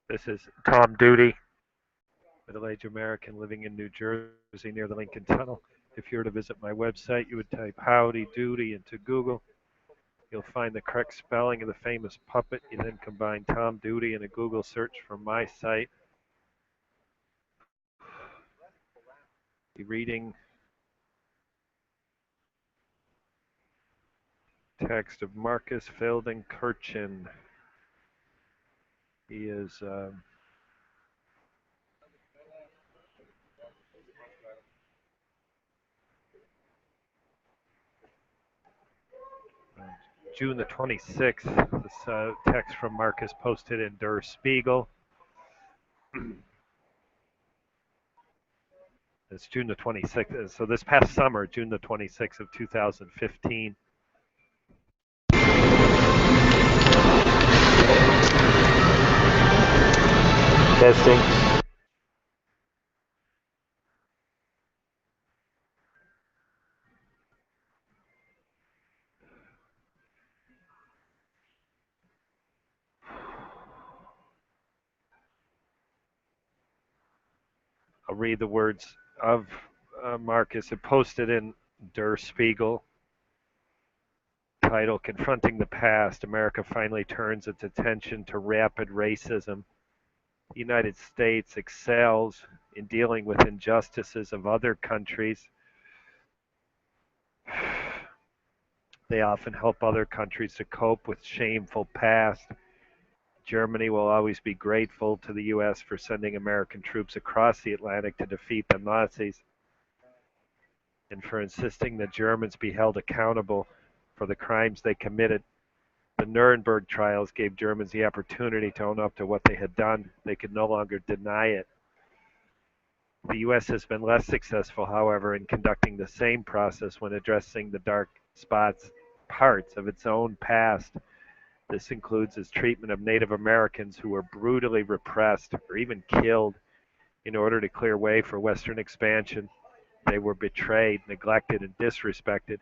This is Tom Doody, middle-aged American living in New Jersey near the Lincoln Tunnel. If you were to visit my website, you would type Howdy Doody into Google. You'll find the correct spelling of the famous puppet. You then combine Tom Doody in a Google search from my site. Be reading text of Markus Feldenkirchen. He is June the 26th. This text from Markus posted in Der Spiegel. It's June the 26th. So this past summer, June the 26th of 2015. Testing. I'll read the words of Markus. It posted in Der Spiegel. Title: Confronting the Past. America finally turns its attention to rapid racism. The United States excels in dealing with injustices of other countries. They often help other countries to cope with shameful past. Germany will always be grateful to the U.S. for sending American troops across the Atlantic to defeat the Nazis and for insisting that Germans be held accountable for the crimes they committed. The Nuremberg trials gave Germans the opportunity to own up to what they had done. They could no longer deny it. The U.S. has been less successful, however, in conducting the same process when addressing the dark parts of its own past. This includes its treatment of Native Americans who were brutally repressed or even killed in order to clear way for Western expansion. They were betrayed, neglected, and disrespected.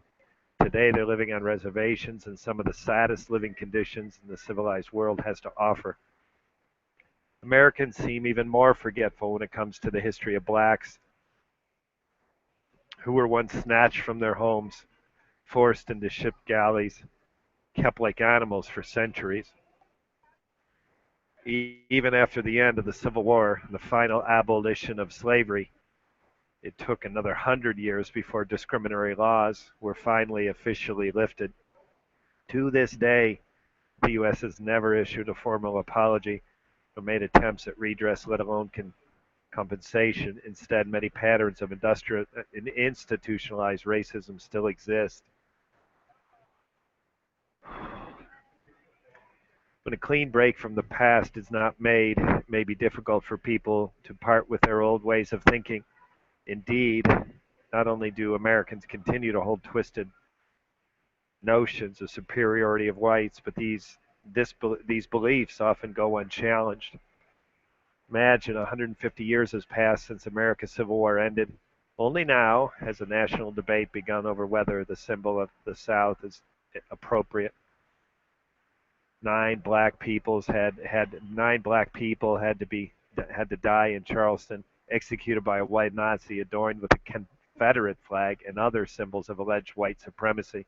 Today they're living on reservations in some of the saddest living conditions the civilized world has to offer. Americans seem even more forgetful when it comes to the history of blacks who were once snatched from their homes, forced into ship galleys, kept like animals for centuries. Even after the end of the Civil War and the final abolition of slavery, it took another 100 years before discriminatory laws were finally officially lifted. To this day, the U.S. has never issued a formal apology or made attempts at redress, let alone compensation. Instead, many patterns of institutionalized racism still exist. When a clean break from the past is not made, it may be difficult for people to part with their old ways of thinking. Indeed, not only do Americans continue to hold twisted notions of superiority of whites, but these beliefs often go unchallenged. Imagine 150 years has passed since America's Civil War ended. Only now has a national debate begun over whether the symbol of the South is appropriate. Nine black people had to die in Charleston, executed by a white Nazi, adorned with a Confederate flag and other symbols of alleged white supremacy.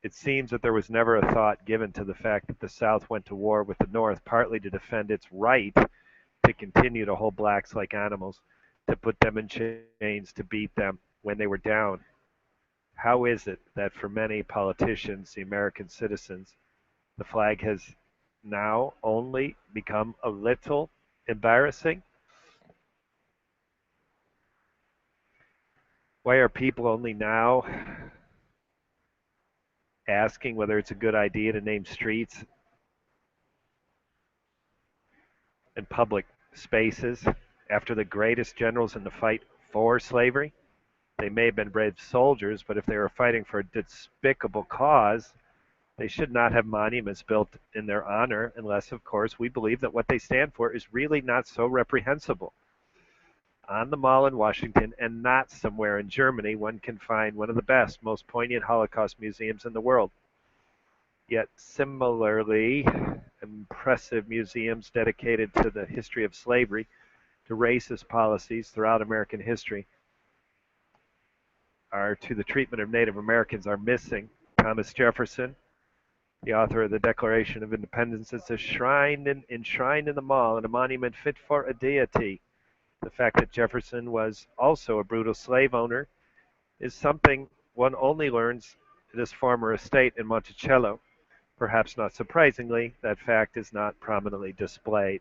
It seems that there was never a thought given to the fact that the South went to war with the North partly to defend its right to continue to hold blacks like animals, to put them in chains, to beat them when they were down. How is it that for many politicians, the American citizens, the flag has now only become a little embarrassing? Why are people only now asking whether it's a good idea to name streets and public spaces after the greatest generals in the fight for slavery? They may have been brave soldiers, but if they were fighting for a despicable cause, they should not have monuments built in their honor unless, of course, we believe that what they stand for is really not so reprehensible. On the Mall in Washington and not somewhere in Germany, one can find one of the best, most poignant Holocaust museums in the world. Yet similarly, impressive museums dedicated to the history of slavery, to racist policies throughout American history, or to the treatment of Native Americans are missing. Thomas Jefferson, the author of the Declaration of Independence, is enshrined in the mall in a monument fit for a deity. The fact that Jefferson was also a brutal slave owner is something one only learns at his former estate in Monticello. Perhaps not surprisingly, that fact is not prominently displayed.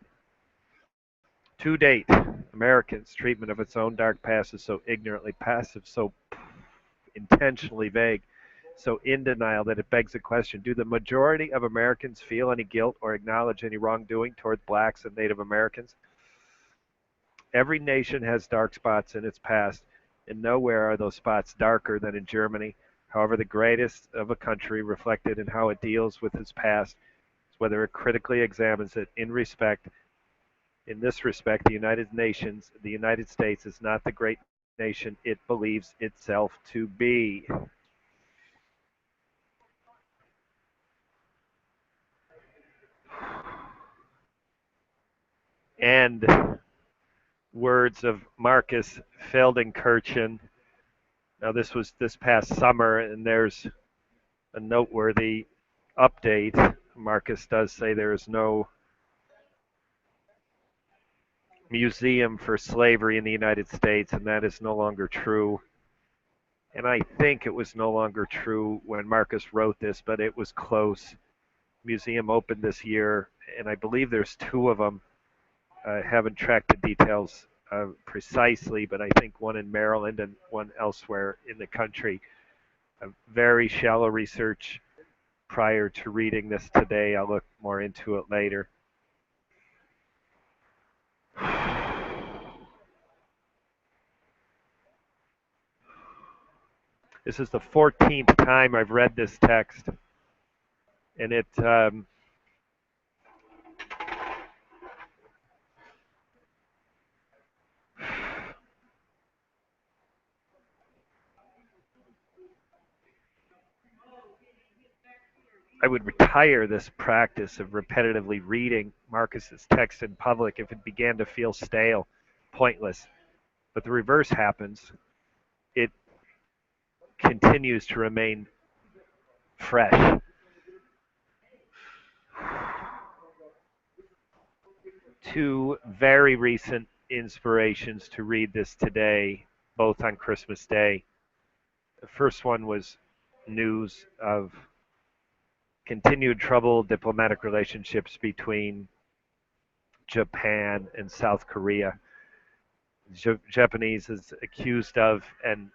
To date, Americans' treatment of its own dark past is so ignorantly passive, so intentionally vague, so in denial that it begs the question, do the majority of Americans feel any guilt or acknowledge any wrongdoing toward blacks and Native Americans? Every nation has dark spots in its past, and nowhere are those spots darker than in Germany. However, the greatest of a country reflected in how it deals with its past is whether it critically examines it in this respect, the United States is not the great nation it believes itself to be. And words of Markus Feldenkirchen. Now, this was this past summer, and there's a noteworthy update. Markus does say there is no museum for slavery in the United States, and that is no longer true. And I think it was no longer true when Markus wrote this, but it was close. Museum opened this year, and I believe there's two of them. I haven't tracked the details precisely, but I think one in Maryland and one elsewhere in the country. A very shallow research prior to reading this today. I'll look more into it later. This is the 14th time I've read this text, and it I would retire this practice of repetitively reading Marcus's text in public if it began to feel stale, pointless. But the reverse happens. It continues to remain fresh. Two very recent inspirations to read this today, both on Christmas Day. The first one was news of continued troubled diplomatic relationships between Japan and South Korea. Japanese is accused of, and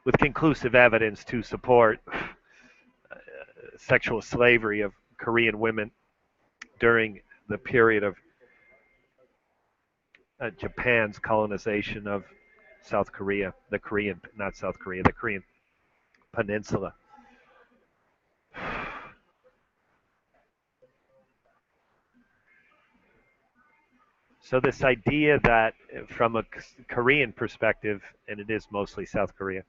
with conclusive evidence to support sexual slavery of Korean women during the period of Japan's colonization of South Korea, the Korean peninsula. So this idea that from a Korean perspective, and it is mostly South Korea,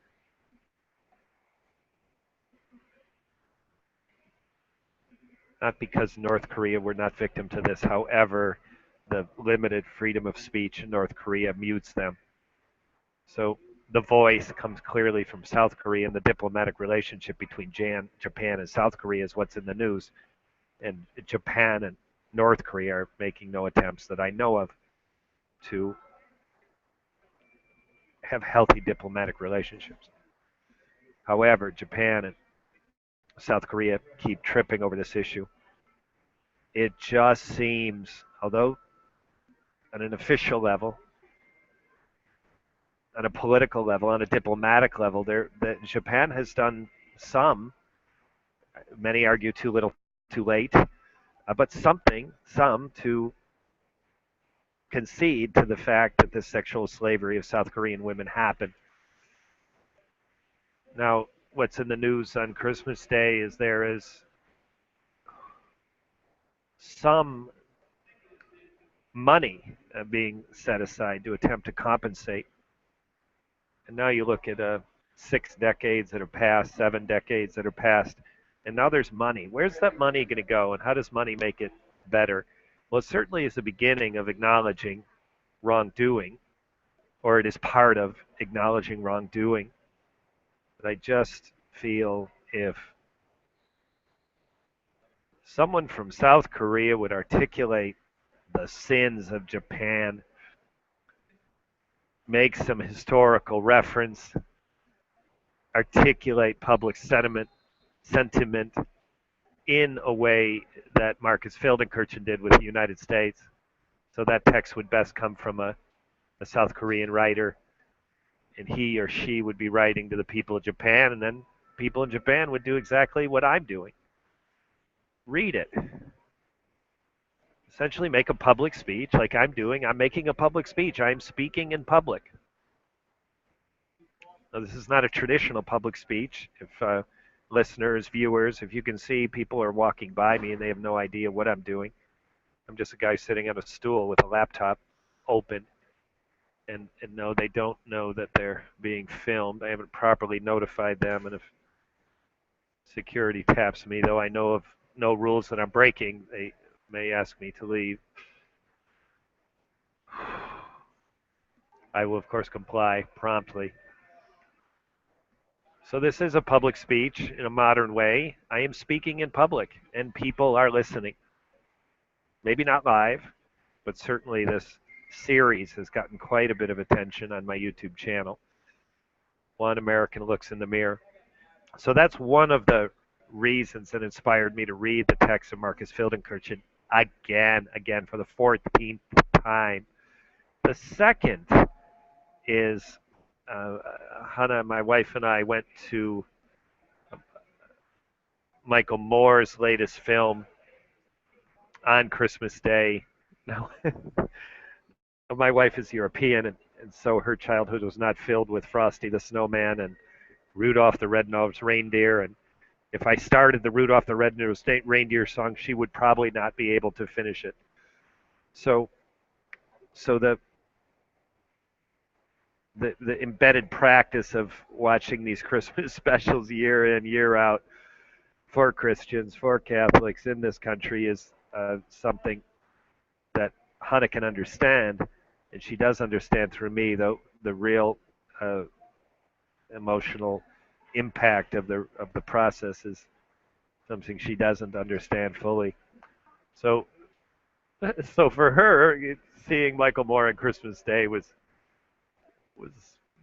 not because North Korea were not victim to this, however, the limited freedom of speech in North Korea mutes them. So the voice comes clearly from South Korea, and the diplomatic relationship between Japan and South Korea is what's in the news. And Japan and North Korea are making no attempts that I know of to have healthy diplomatic relationships. However, Japan and South Korea keep tripping over this issue. It just seems, although on an official level, on a political level, on a diplomatic level, Japan has done some, many argue too little, too late, but some to concede to the fact that the sexual slavery of South Korean women happened. Now, what's in the news on Christmas Day is there is some money being set aside to attempt to compensate. And now you look at 6 decades that have passed, 7 decades that have passed And now there's money. Where's that money going to go, and how does money make it better? Well, it certainly is the beginning of acknowledging wrongdoing, or it is part of acknowledging wrongdoing. But I just feel if someone from South Korea would articulate the sins of Japan, make some historical reference, articulate public sentiment in a way that Markus Feldenkirchen did with the United States. So that text would best come from a South Korean writer, and he or she would be writing to the people of Japan, and then people in Japan would do exactly what I'm doing. Read it. Essentially make a public speech like I'm doing. I'm making a public speech. I'm speaking in public. Now, this is not a traditional public speech. If listeners, viewers, if you can see, people are walking by me and they have no idea what I'm doing. I'm just a guy sitting on a stool with a laptop open. And no, they don't know that they're being filmed. I haven't properly notified them. And if security taps me, though I know of no rules that I'm breaking, they may ask me to leave. I will, of course, comply promptly. So this is a public speech in a modern way. I am speaking in public, and people are listening. Maybe not live, but certainly this series has gotten quite a bit of attention on my YouTube channel. One American Looks in the Mirror. So that's one of the reasons that inspired me to read the text of Markus Feldenkirchen again for the 14th time. The second is Hannah, my wife, and I went to Michael Moore's latest film on Christmas Day. Now, my wife is European, and so her childhood was not filled with Frosty the Snowman and Rudolph the Red-Nosed Reindeer. And if I started the Rudolph the Red-Nosed Reindeer song, she would probably not be able to finish it. So the embedded practice of watching these Christmas specials year in, year out for Christians, for Catholics in this country is something that Hannah can understand, and she does understand through me, though the real emotional impact of the process is something she doesn't understand fully. So for her, seeing Michael Moore on Christmas Day was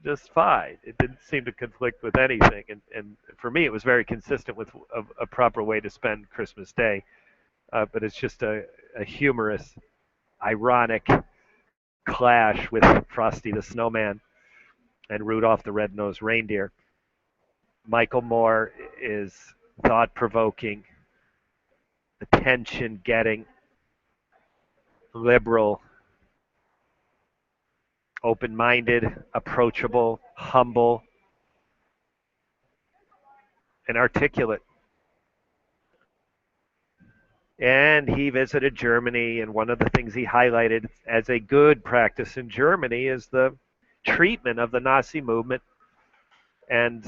just fine. It didn't seem to conflict with anything, and for me, it was very consistent with a proper way to spend Christmas Day. But it's just a humorous, ironic clash with Frosty the Snowman and Rudolph the Red-Nosed Reindeer. Michael Moore is thought-provoking, attention-getting, liberal, open-minded, approachable, humble, and articulate. And he visited Germany, and one of the things he highlighted as a good practice in Germany is the treatment of the Nazi movement and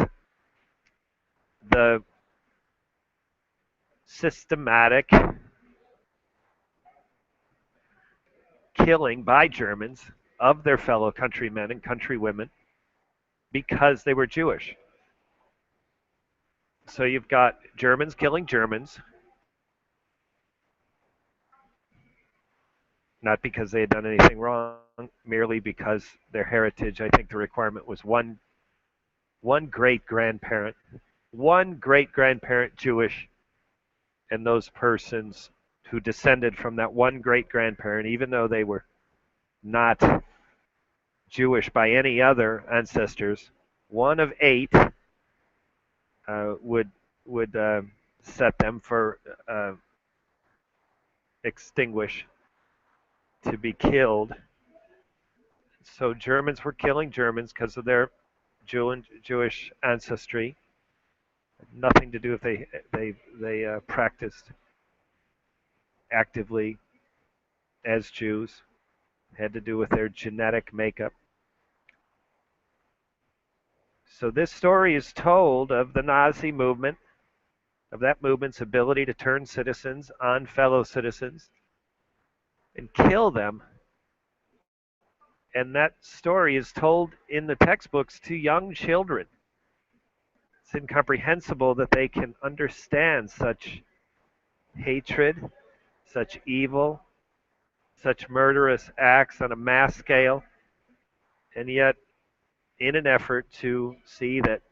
the systematic killing by Germans of their fellow countrymen and countrywomen because they were Jewish. So you've got Germans killing Germans, not because they had done anything wrong, merely because their heritage, I think the requirement was one great-grandparent Jewish, and those persons who descended from that one great-grandparent, even though they were not Jewish by any other ancestors, one of 8 would set them for extinguish, to be killed. So Germans were killing Germans because of their Jewish ancestry. Nothing to do if they practiced actively as Jews. It had to do with their genetic makeup. So this story is told of the Nazi movement, of that movement's ability to turn citizens on fellow citizens and kill them. And that story is told in the textbooks to young children. It's incomprehensible that they can understand such hatred, such evil, such murderous acts on a mass scale, and yet, in an effort to see that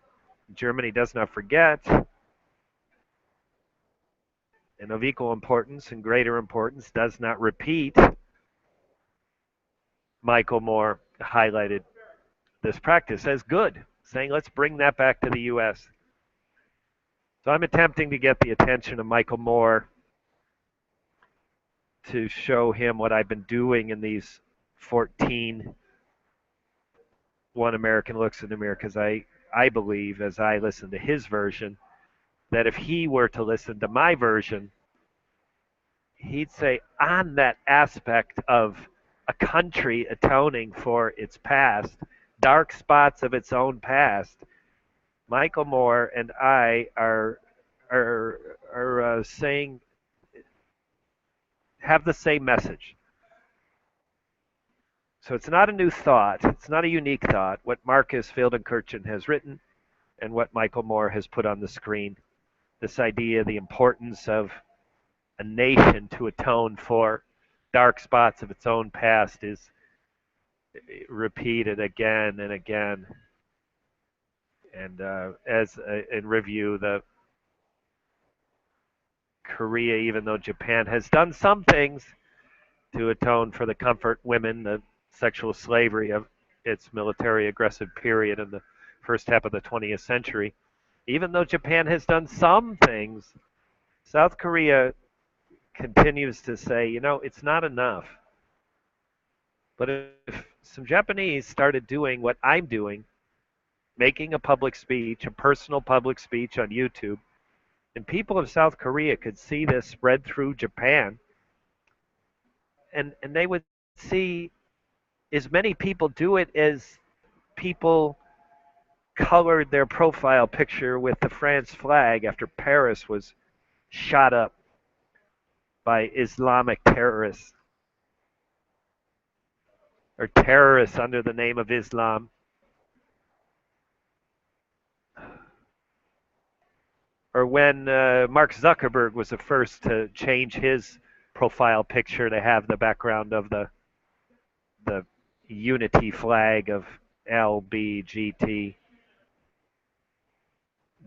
Germany does not forget, and of equal importance and greater importance, does not repeat, Michael Moore highlighted this practice as good, saying, let's bring that back to the U.S. So I'm attempting to get the attention of Michael Moore to show him what I've been doing in these 14 One American Looks in the Mirror, because I believe, as I listen to his version, that if he were to listen to my version, he'd say on that aspect of a country atoning for its past, dark spots of its own past, Michael Moore and I are saying, have the same message. So it's not a new thought. It's not a unique thought. What Markus Feldenkirchen has written and what Michael Moore has put on the screen, this idea, the importance of a nation to atone for dark spots of its own past, is repeated again and again. And as in review, the Korea, even though Japan has done some things to atone for the comfort women, the sexual slavery of its military aggressive period in the first half of the 20th century, even though Japan has done some things, South Korea continues to say, it's not enough. But if some Japanese started doing what I'm doing, making a public speech, a personal public speech on YouTube, and people of South Korea could see this spread through Japan, and they would see as many people do it as people colored their profile picture with the France flag after Paris was shot up by Islamic terrorists, or terrorists under the name of Islam. Or when Mark Zuckerberg was the first to change his profile picture to have the background of the unity flag of LBGT.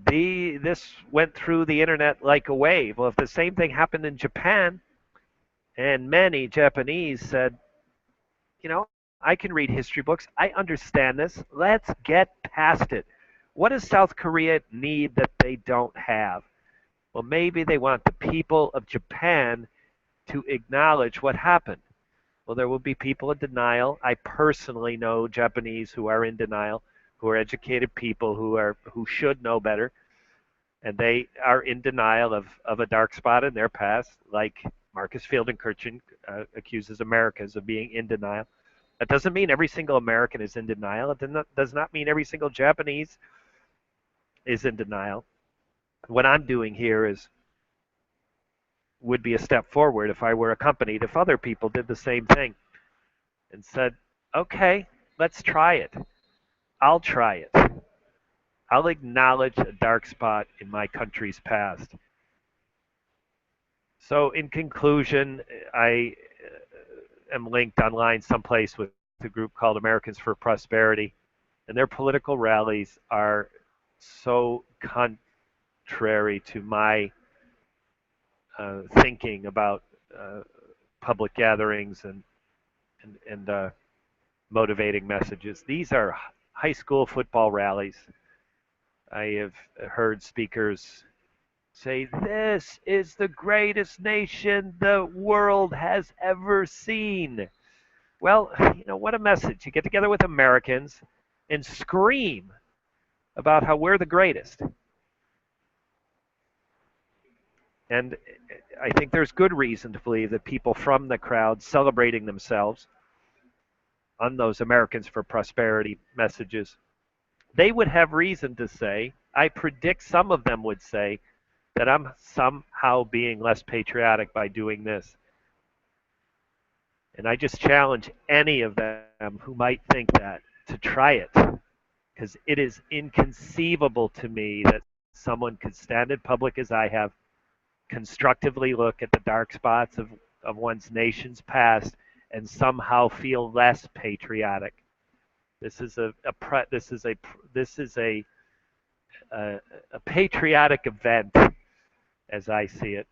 This went through the internet like a wave. Well, if the same thing happened in Japan, and many Japanese said, I can read history books, I understand this, let's get past it. What does South Korea need that they don't have? Well, maybe they want the people of Japan to acknowledge what happened. Well, there will be people in denial. I personally know Japanese who are in denial, who are educated people who should know better, and they are in denial of a dark spot in their past, like Markus Feldenkirchen accuses Americans of being in denial. That doesn't mean every single American is in denial. It does not mean every single Japanese is in denial. What I'm doing here would be a step forward if I were accompanied, if other people did the same thing and said, okay, let's try it. I'll try it. I'll acknowledge a dark spot in my country's past. So in conclusion, I am linked online someplace with a group called Americans for Prosperity, and their political rallies are so contrary to my thinking about public gatherings and motivating messages. These are high school football rallies. I have heard speakers say, this is the greatest nation the world has ever seen. Well, what a message. You get together with Americans and scream about how we're the greatest. And I think there's good reason to believe that people from the crowd celebrating themselves on those Americans for Prosperity messages, they would have reason to say, I predict some of them would say, that I'm somehow being less patriotic by doing this. And I just challenge any of them who might think that to try it, because it is inconceivable to me that someone could stand in public as I have, constructively look at the dark spots of one's nation's past, and somehow feel less patriotic. This is a, a patriotic event as I see it,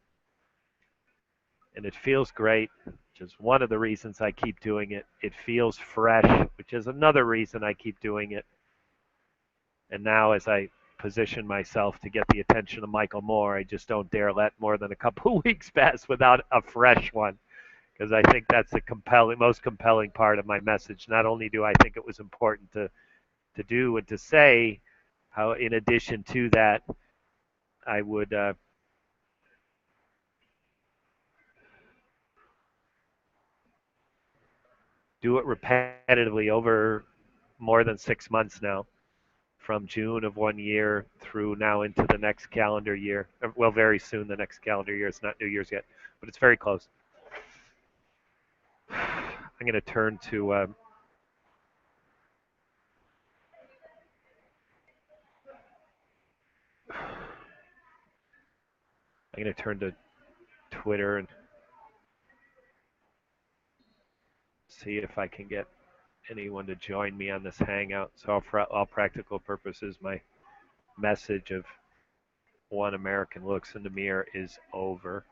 and it feels great, which is one of the reasons I keep doing it. It feels fresh, which is another reason I keep doing it. And now, as I position myself to get the attention of Michael Moore, I just don't dare let more than a couple of weeks pass without a fresh one, because I think that's the most compelling part of my message. Not only do I think it was important to do and to say, how in addition to that, I would do it repetitively over more than 6 months now, from June of one year through now into the next calendar year. Well, very soon the next calendar year. It's not New Year's yet, but it's very close. I'm going to turn to Twitter and see if I can get anyone to join me on this hangout. So for all practical purposes, my message of one American looks in the mirror is over.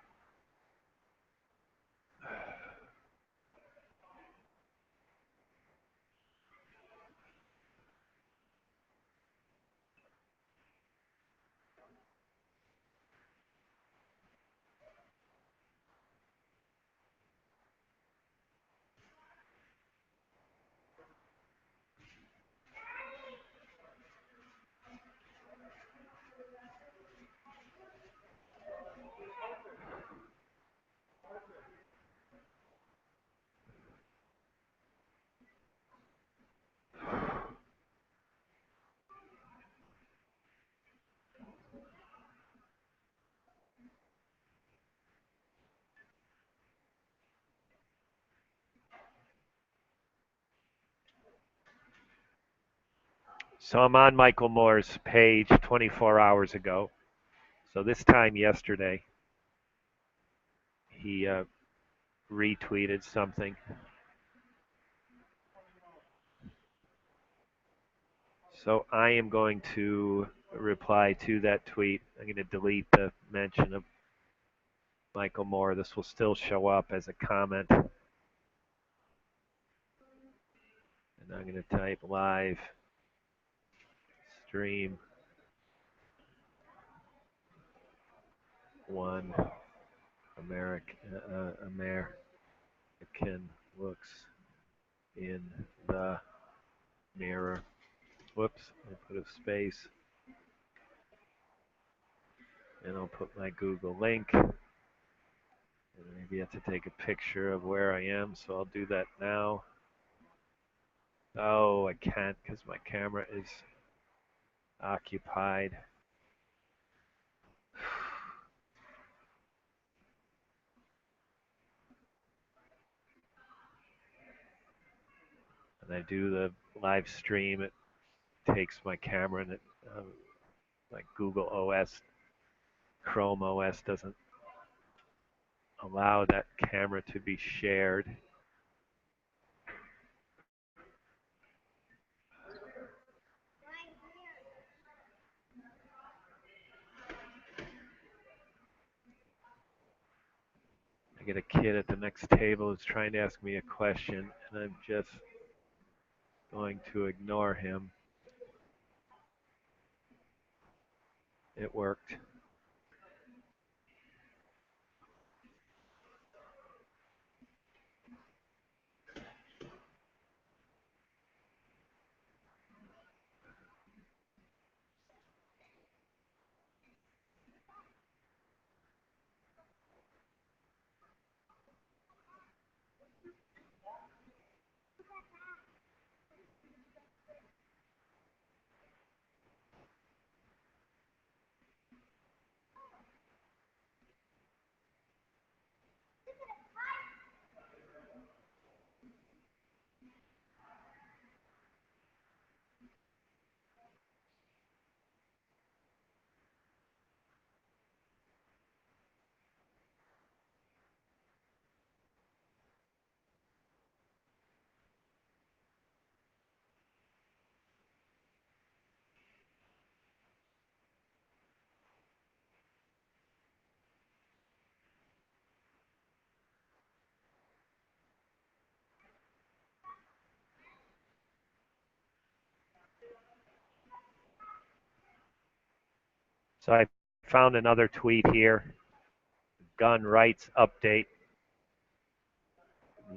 So I'm on Michael Moore's page 24 hours ago. So this time yesterday, he retweeted something. So I am going to reply to that tweet. I'm going to delete the mention of Michael Moore. This will still show up as a comment. And I'm going to type live stream one American looks in the mirror. Whoops, I put a space. And I'll put my Google link. And maybe I have to take a picture of where I am, so I'll do that now. Oh, I can't because my camera is occupied. And I do the live stream, it takes my camera and it, like Google OS, Chrome OS doesn't allow that camera to be shared. I get a kid at the next table who's trying to ask me a question, and I'm just going to ignore him. It worked. So I found another tweet here, gun rights update,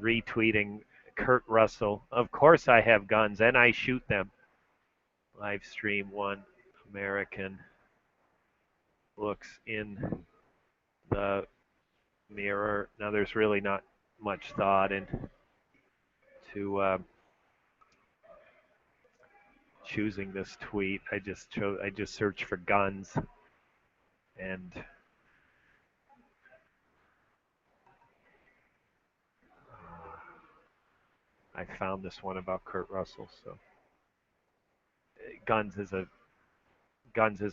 retweeting Kurt Russell. Of course I have guns and I shoot them. Live stream one American looks in the mirror. Now there's really not much thought into choosing this tweet. I just searched for guns, and I found this one about Kurt Russell. So guns is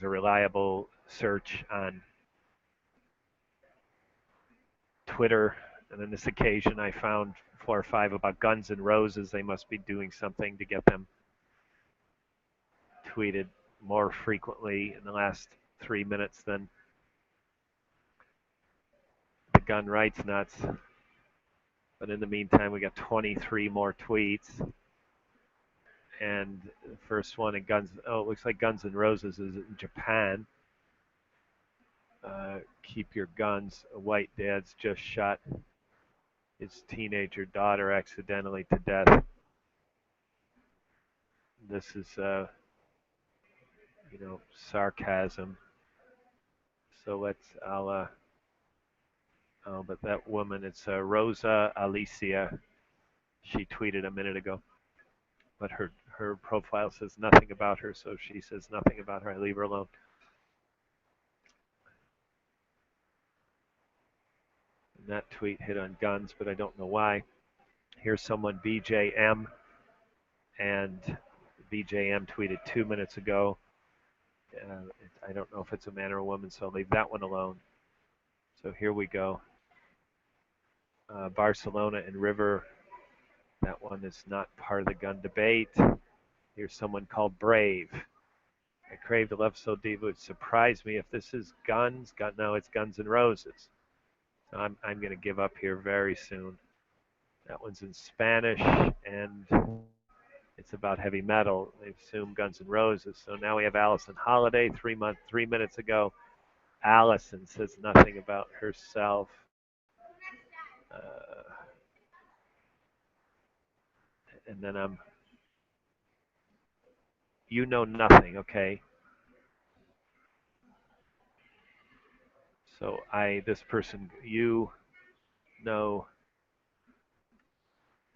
a reliable search on Twitter. And on this occasion, I found 4 or 5 about Guns N' Roses. They must be doing something to get them tweeted more frequently in the last 3 minutes than the gun rights nuts. But in the meantime, we got 23 more tweets. And the first one in it looks like Guns N' Roses is in Japan. Keep your guns. A white dad's just shot his teenager daughter accidentally to death. This is, sarcasm. So but that woman, it's Rosa Alicia. She tweeted a minute ago, but her profile says nothing about her, so she says nothing about her. I leave her alone. And that tweet hit on guns, but I don't know why. Here's someone, BJM, and BJM tweeted 2 minutes ago. I don't know if it's a man or a woman, so I'll leave that one alone. So here we go. Barcelona and River. That one is not part of the gun debate. Here's someone called Brave. I crave the love so deep it would surprise me if this is guns. No, it's Guns N' Roses. So I'm going to give up here very soon. That one's in Spanish, and it's about heavy metal. They assume Guns N' Roses. So now we have Allison Holiday. 3 minutes ago, Allison says nothing about herself. And then you know nothing, okay? So this person, you know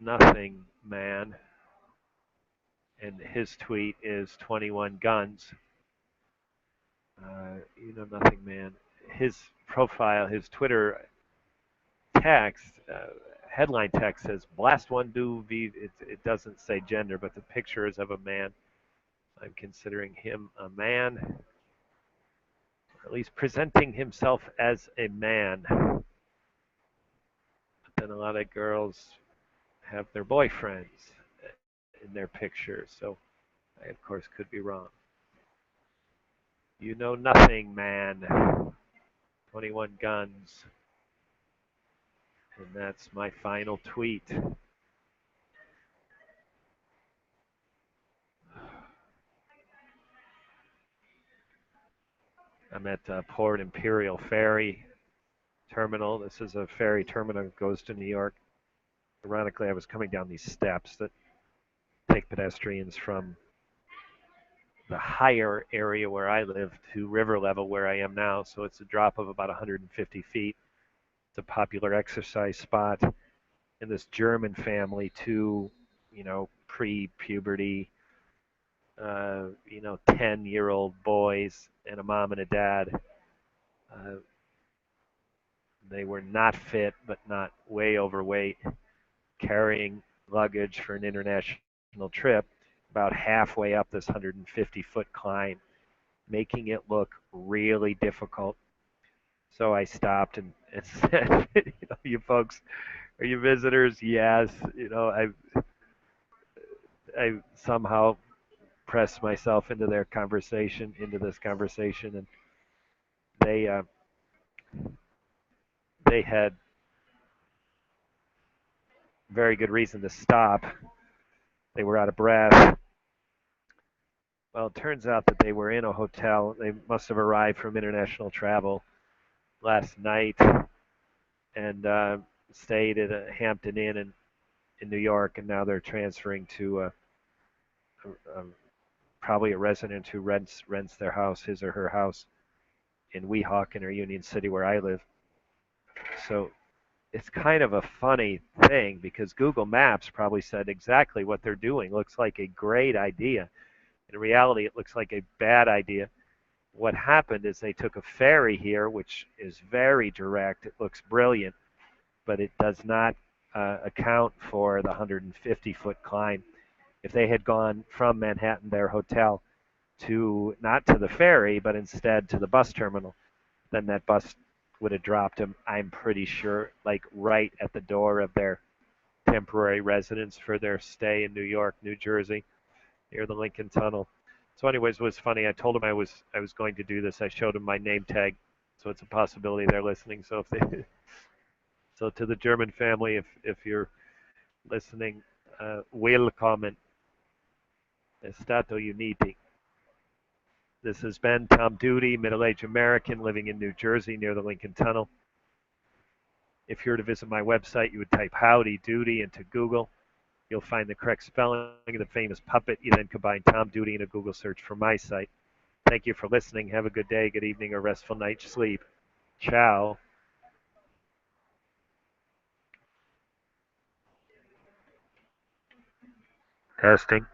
nothing, man. And his tweet is 21 guns. You know nothing, man. His profile, his Twitter text, headline text says, Blast one do V. It doesn't say gender, but the picture is of a man. I'm considering him a man, or at least presenting himself as a man. But then a lot of girls have their boyfriends in their picture, so I, of course, could be wrong. You know nothing, man. 21 guns. And that's my final tweet. I'm at Port Imperial Ferry Terminal. This is a ferry terminal that goes to New York. Ironically, I was coming down these steps that take pedestrians from the higher area where I live to river level where I am now. So it's a drop of about 150 feet. It's a popular exercise spot. And this German family, two, pre-puberty, 10-year-old boys and a mom and a dad. They were not fit, but not way overweight, carrying luggage for an international trip about halfway up this 150-foot climb, making it look really difficult. So I stopped and said, you folks, are you visitors? Yes. I somehow pressed myself into this conversation, and they had very good reason to stop. They were out of breath. Well, it turns out that they were in a hotel. They must have arrived from international travel last night and stayed at a Hampton Inn in New York, and now they're transferring to a, probably a resident who rents their house, his or her house, in Weehawken or Union City, where I live. So it's kind of a funny thing because Google Maps probably said exactly what they're doing. Looks like a great idea. In reality, it looks like a bad idea. What happened is they took a ferry here, which is very direct. It looks brilliant, but it does not account for the 150-foot climb. If they had gone from Manhattan, their hotel, to not to the ferry, but instead to the bus terminal, then that bus would have dropped them, I'm pretty sure, like right at the door of their temporary residence for their stay in New York, New Jersey, near the Lincoln Tunnel. So, anyways, it was funny. I told him I was going to do this. I showed him my name tag, so it's a possibility they're listening. So if they, so to the German family, if you're listening, willkommen, è stato uniti. This has been Tom Doody, middle-aged American living in New Jersey near the Lincoln Tunnel. If you were to visit my website, you would type Howdy Doody into Google. You'll find the correct spelling of the famous puppet. You then combine Tom Doody in a Google search for my site. Thank you for listening. Have a good day, good evening, or restful night's sleep. Ciao. Testing.